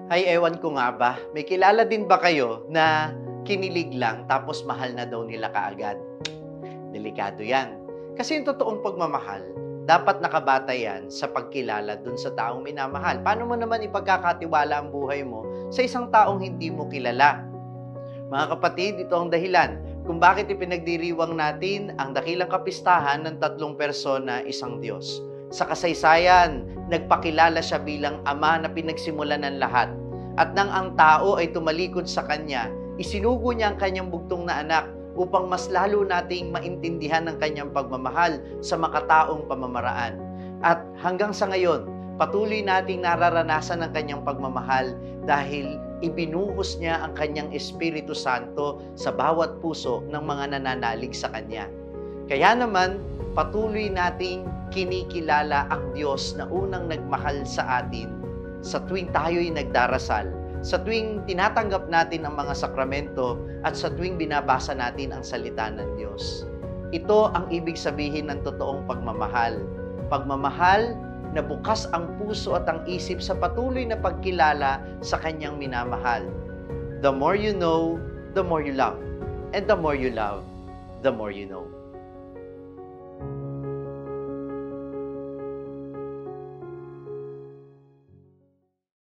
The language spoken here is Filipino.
Ay, ewan ko nga ba, may kilala din ba kayo na kinilig lang tapos mahal na daw nila kaagad? Delikado yan. Kasi yung totoong pagmamahal, dapat nakabata yan sa pagkilala dun sa taong minamahal. Paano mo naman ipagkakatiwala ang buhay mo sa isang taong hindi mo kilala? Mga kapatid, ito ang dahilan kung bakit ipinagdiriwang natin ang dakilang kapistahan ng tatlong persona, isang Diyos. Sa kasaysayan, nagpakilala siya bilang Ama na pinagsimulan ng lahat. At nang ang tao ay tumalikod sa Kanya, isinugo niya ang Kanyang bugtong na anak upang mas lalo nating maintindihan ang Kanyang pagmamahal sa makataong pamamaraan. At hanggang sa ngayon, patuloy nating nararanasan ang Kanyang pagmamahal dahil ibinuhos niya ang Kanyang Espiritu Santo sa bawat puso ng mga nananalig sa Kanya. Kaya naman, patuloy nating kinikilala ang Diyos na unang nagmahal sa atin sa tuwing tayo'y nagdarasal, sa tuwing tinatanggap natin ang mga sakramento at sa tuwing binabasa natin ang salita ng Diyos. Ito ang ibig sabihin ng totoong pagmamahal. Pagmamahal na bukas ang puso at ang isip sa patuloy na pagkilala sa Kanyang minamahal. The more you know, the more you love. And the more you love, the more you know.